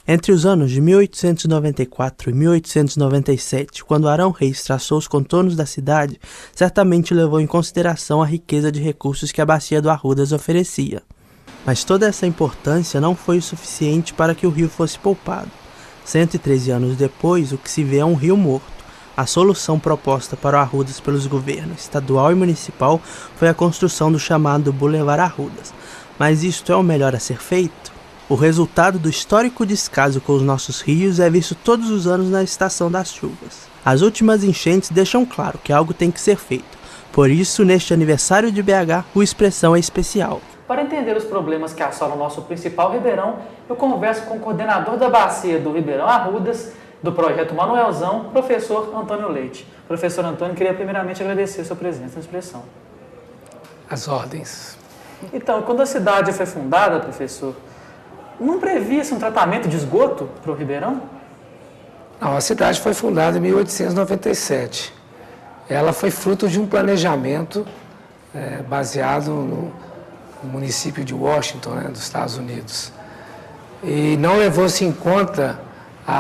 Entre os anos de 1894 e 1897, quando Arão Reis traçou os contornos da cidade, certamente levou em consideração a riqueza de recursos que a bacia do Arrudas oferecia. Mas toda essa importância não foi o suficiente para que o rio fosse poupado. 113 anos depois, o que se vê é um rio morto. A solução proposta para o Arrudas pelos governos estadual e municipal foi a construção do chamado Boulevard Arrudas. Mas isto é o melhor a ser feito? O resultado do histórico descaso com os nossos rios é visto todos os anos na estação das chuvas. As últimas enchentes deixam claro que algo tem que ser feito. Por isso, neste aniversário de BH, o Expressão é especial. Para entender os problemas que assolam o nosso principal ribeirão, eu converso com o coordenador da bacia do Ribeirão Arrudas, do projeto Manuelzão, professor Antônio Leite. Professor Antônio, queria primeiramente agradecer a sua presença na Expressão. As ordens. Então, quando a cidade foi fundada, professor, não previa-se um tratamento de esgoto para o Ribeirão? Não, a cidade foi fundada em 1897. Ela foi fruto de um planejamento baseado no município de Washington, dos Estados Unidos. E não levou-se em conta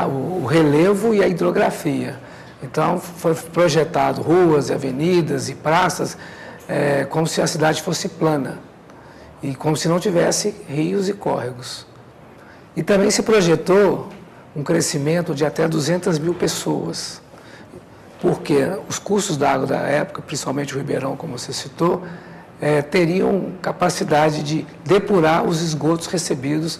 o relevo e a hidrografia. Então, foi projetado ruas, avenidas e praças como se a cidade fosse plana e como se não tivesse rios e córregos. E também se projetou um crescimento de até 200 mil pessoas, porque os cursos d'água da época, principalmente o Ribeirão, como você citou, teriam capacidade de depurar os esgotos recebidos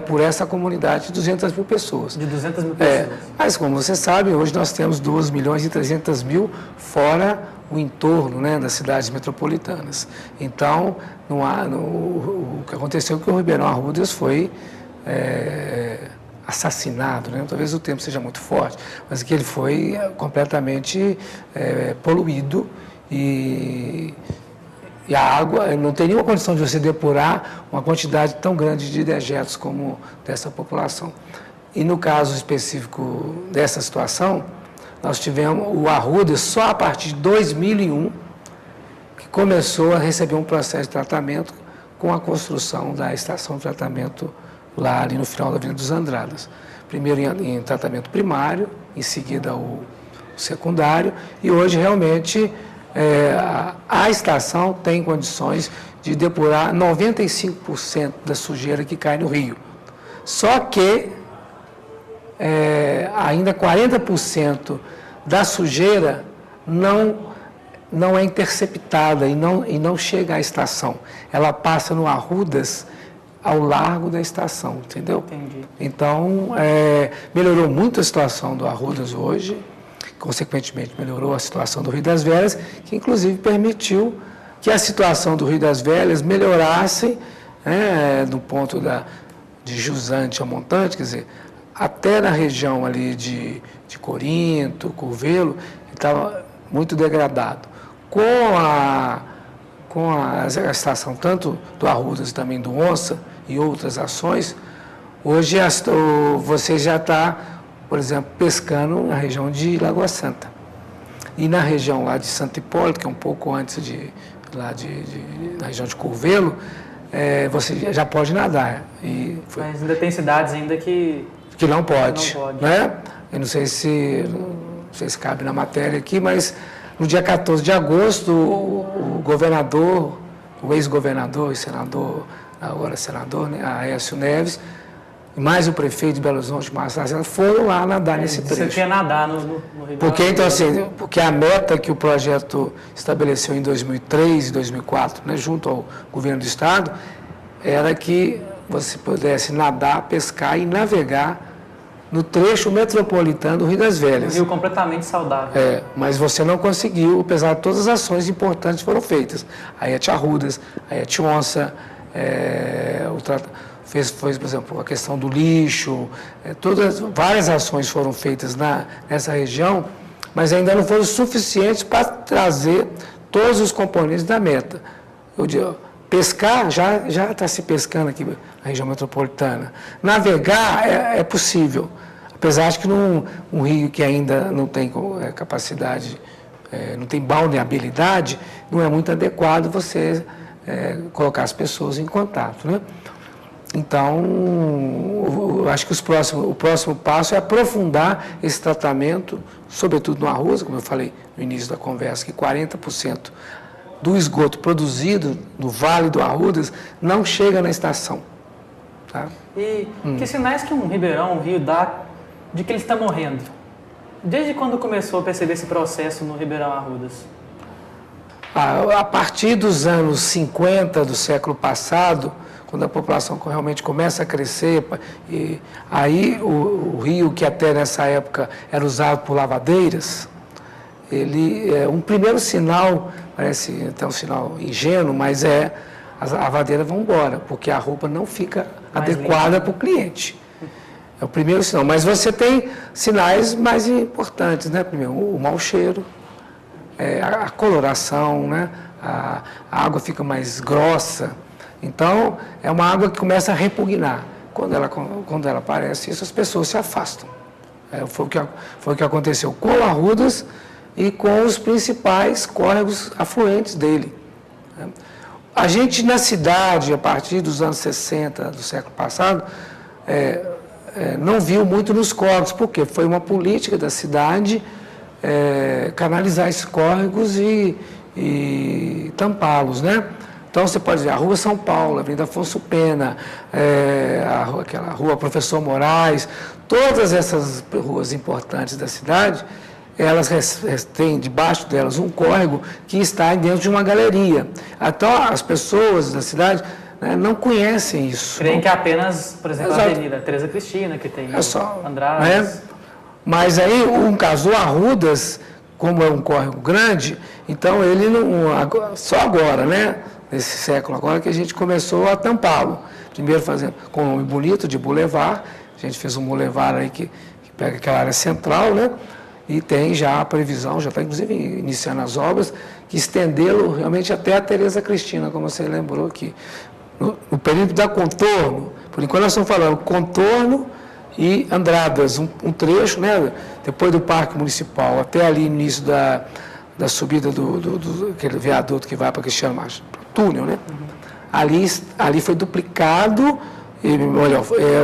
por essa comunidade de 200 mil pessoas. De 200 mil pessoas. Mas, como você sabe, hoje nós temos 2.300.000 fora o entorno das cidades metropolitanas. Então, o que aconteceu é que o Ribeirão Arrudas foi assassinado, talvez o termo seja muito forte, mas que ele foi completamente poluído e a água não tem nenhuma condição de você depurar uma quantidade tão grande de dejetos como dessa população. E no caso específico dessa situação, nós tivemos o Arrudas só a partir de 2001 que começou a receber um processo de tratamento com a construção da estação de tratamento lá ali no final da Avenida dos Andradas. Primeiro em tratamento primário, em seguida o secundário, e hoje realmente a estação tem condições de depurar 95% da sujeira que cai no rio. Só que ainda 40% da sujeira não é interceptada e não chega à estação. Ela passa no Arrudas ao largo da estação, entendeu? Entendi. Então, melhorou muito a situação do Arrudas hoje, consequentemente melhorou a situação do Rio das Velhas, que inclusive permitiu que a situação do Rio das Velhas melhorasse no ponto de Jusante a Montante, quer dizer, até na região ali de Corinto, Curvelo, estava muito degradado. Com a estação tanto do Arrudas e também do Onça e outras ações, hoje você já está, por exemplo, pescando na região de Lagoa Santa. E na região lá de Santo Hipólito, que é um pouco antes na região de Curvelo, você já pode nadar. Mas ainda tem cidades ainda que não pode. Né? Eu não sei se cabe na matéria aqui, mas no dia 14 de agosto, o governador, o ex-governador e senador, agora senador, Aécio Neves, mais o prefeito de Belo Horizonte, Márcio Lacerda, foram lá nadar nesse trecho. Você quer nadar no Rio? Porque a meta que o projeto estabeleceu em 2003 e 2004, junto ao governo do estado, era que você pudesse nadar, pescar e navegar no trecho metropolitano do Rio das Velhas. Um rio completamente saudável. Mas você não conseguiu, apesar de todas as ações importantes foram feitas. A ET Arrudas, a ET Onça, foi, por exemplo, a questão do lixo, várias ações foram feitas nessa região, mas ainda não foram suficientes para trazer todos os componentes da meta. pescar, já está se pescando aqui na região metropolitana. Navegar é possível, apesar de que um rio que ainda não tem capacidade, não tem balneabilidade, não é muito adequado você colocar as pessoas em contato, né? Então, eu acho que o próximo passo é aprofundar esse tratamento, sobretudo no Arruda, como eu falei no início da conversa, que 40% do esgoto produzido no Vale do Arrudas não chega na estação. Tá? E que sinais que um ribeirão, um rio dá de que ele está morrendo? Desde quando começou a perceber esse processo no Ribeirão Arrudas? A partir dos anos 50 do século passado, quando a população realmente começa a crescer, e aí o rio, que até nessa época era usado por lavadeiras, ele é um primeiro sinal, parece até um sinal ingênuo, mas as lavadeiras vão embora, porque a roupa não fica adequada para o cliente. É o primeiro sinal. Mas você tem sinais mais importantes, né? Primeiro, o mau cheiro, a coloração, né? A água fica mais grossa. Então, é uma água que começa a repugnar. Quando ela aparece, as pessoas se afastam. Foi o que aconteceu com o Arrudas e com os principais córregos afluentes dele. A gente, na cidade, a partir dos anos 60 do século passado, não viu muito nos córregos, porque foi uma política da cidade canalizar esses córregos e tampá-los, né? Então, você pode dizer, a Rua São Paulo, a Avenida Afonso Pena, aquela Rua Professor Moraes, todas essas ruas importantes da cidade, elas têm debaixo delas um córrego que está dentro de uma galeria. Então, as pessoas da cidade não conhecem isso. Creem que é apenas, por exemplo, a Avenida Teresa Cristina, que tem Andradas. Mas aí, um caso do Arrudas, como é um córrego grande, então ele não... Só agora, né? Nesse século agora que a gente começou a tampá-lo. Primeiro fazendo com um nome bonito de Boulevard, a gente fez um Boulevard aí que pega aquela área central, né? E tem já a previsão, já está inclusive iniciando as obras, que estendê-lo realmente até a Teresa Cristina, como você lembrou aqui. No período da Contorno, por enquanto nós estamos falando Contorno e Andradas, um trecho, né? Depois do Parque Municipal, até ali início da subida aquele viaduto que vai para Cristiano Macho, túnel, né? Ali foi duplicado,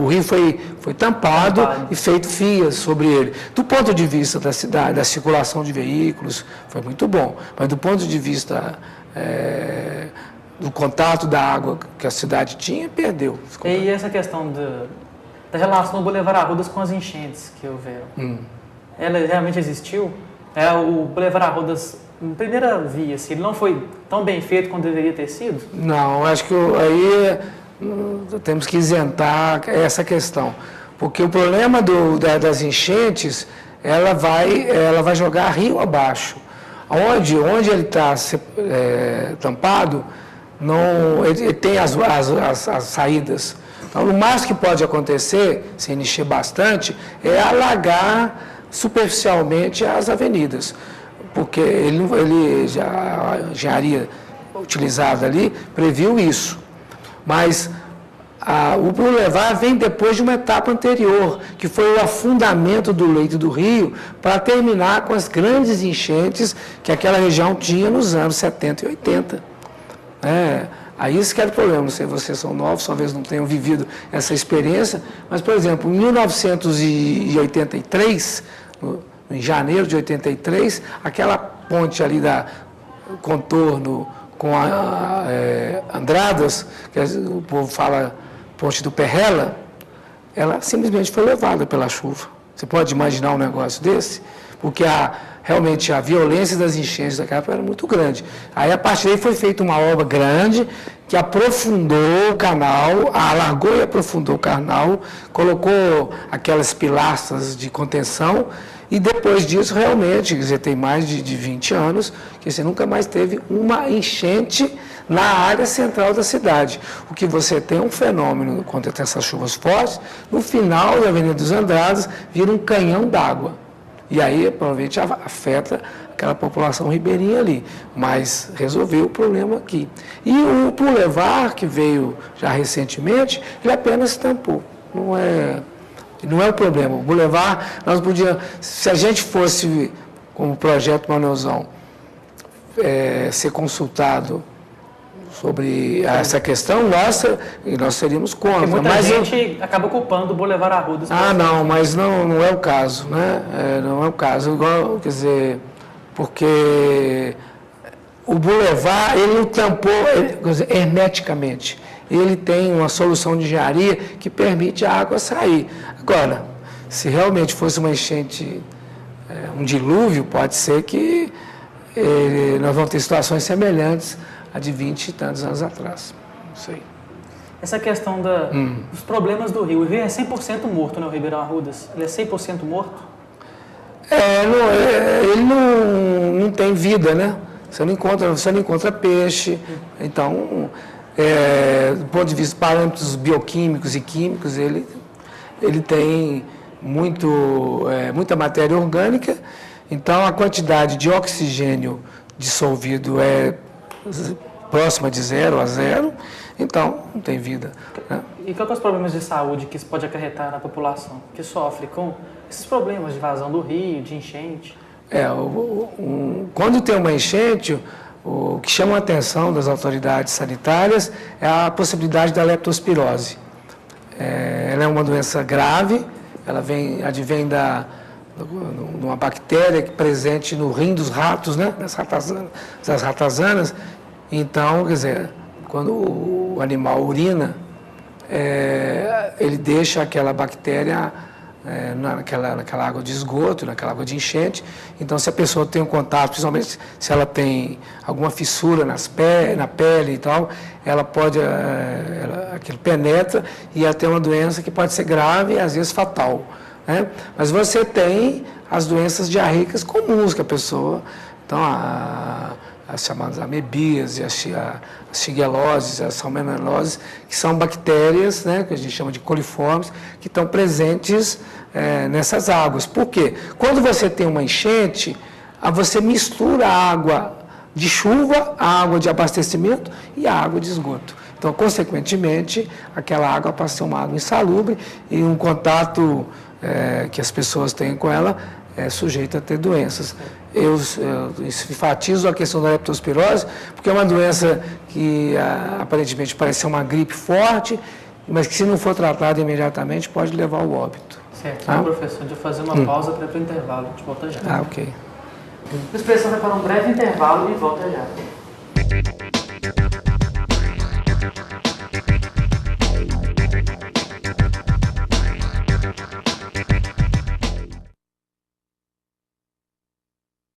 o rio foi tampado e feito fias sobre ele. Do ponto de vista da cidade, da circulação de veículos, foi muito bom, mas do ponto de vista do contato da água que a cidade tinha, perdeu. E essa questão da relação do Boulevard Arrudas com as enchentes que houveram, ela realmente existiu? O Boulevard Arrudas, em primeira via, se ele não foi tão bem feito quanto deveria ter sido? Não, acho que aí temos que isentar essa questão. Porque o problema das enchentes, ela vai jogar rio abaixo. Onde ele está tampado, ele tem as saídas. Então, o máximo que pode acontecer, sem encher bastante, é alagar superficialmente as avenidas, porque a engenharia utilizada ali previu isso. Mas o Boulevard vem depois de uma etapa anterior, que foi o afundamento do leito do rio, para terminar com as grandes enchentes que aquela região tinha nos anos 70 e 80. Aí isso que era o problema, não sei se vocês são novos, talvez não tenham vivido essa experiência, mas, por exemplo, em 1983, em janeiro de 83, aquela ponte ali da Contorno com a Andradas, que o povo fala ponte do Perrela, ela simplesmente foi levada pela chuva. Você pode imaginar um negócio desse? Porque realmente a violência das enchentes daquela época era muito grande. Aí, a partir daí, foi feita uma obra grande que aprofundou o canal, alargou e aprofundou o canal, colocou aquelas pilastras de contenção e depois disso, realmente, quer dizer, tem mais de 20 anos que você nunca mais teve uma enchente na área central da cidade. O que você tem é um fenômeno, quando tem essas chuvas fortes, no final da Avenida dos Andradas, vira um canhão d'água. E aí, provavelmente, afeta aquela população ribeirinha ali, mas resolveu o problema aqui. E o Boulevard, que veio já recentemente, ele apenas tampou, não é o problema. O Boulevard, nós podíamos, se a gente fosse, como projeto Manuelzão, ser consultado sobre essa questão, nós seríamos contra. Porque muita gente acaba culpando o Boulevard Arrudas. Não, mas não é o caso, né? Não é o caso, igual, quer dizer, porque o Boulevard, ele não tampou hermeticamente. Ele tem uma solução de engenharia que permite a água sair. Agora, se realmente fosse uma enchente, um dilúvio, pode ser que nós vamos ter situações semelhantes a de 20 e tantos anos atrás. Não sei. Essa questão dos problemas do rio. O rio é 100% morto, né, o Ribeirão Arrudas? Ele é 100% morto? Ele não tem vida, né? Você não encontra peixe. Então, do ponto de vista de parâmetros bioquímicos e químicos, ele tem muita matéria orgânica. Então, a quantidade de oxigênio dissolvido é próxima de 0 a 0, então não tem vida. Né? E quais são os problemas de saúde que isso pode acarretar na população que sofre com esses problemas de vazão do rio, de enchente? Quando tem uma enchente, o que chama a atenção das autoridades sanitárias é a possibilidade da leptospirose. Ela é uma doença grave, ela advém de uma bactéria presente no rim dos ratos, né, das ratazanas. Então, quer dizer, quando o animal urina, ele deixa aquela bactéria naquela água de esgoto, naquela água de enchente. Então, se a pessoa tem um contato, principalmente se ela tem alguma fissura na pele e tal, ela pode, aquilo penetra e ela tem uma doença que pode ser grave e às vezes fatal. Né? Mas você tem as doenças diarreicas comuns que a pessoa, então as chamadas amebias, a shigelloses, a salmoneloses, que são bactérias, né, que a gente chama de coliformes, que estão presentes nessas águas. Por quê? Quando você tem uma enchente, você mistura a água de chuva, a água de abastecimento e a água de esgoto. Então, consequentemente, aquela água passa a ser uma água insalubre e um contato que as pessoas têm com ela é sujeito a ter doenças. Eu enfatizo a questão da leptospirose, porque é uma doença que aparentemente parece ser uma gripe forte, mas que se não for tratada imediatamente pode levar ao óbito. Certo. Professor, deixa eu fazer uma pausa para ir para o intervalo, a gente volta já. Ok. A expressão vai para um breve intervalo e volta já.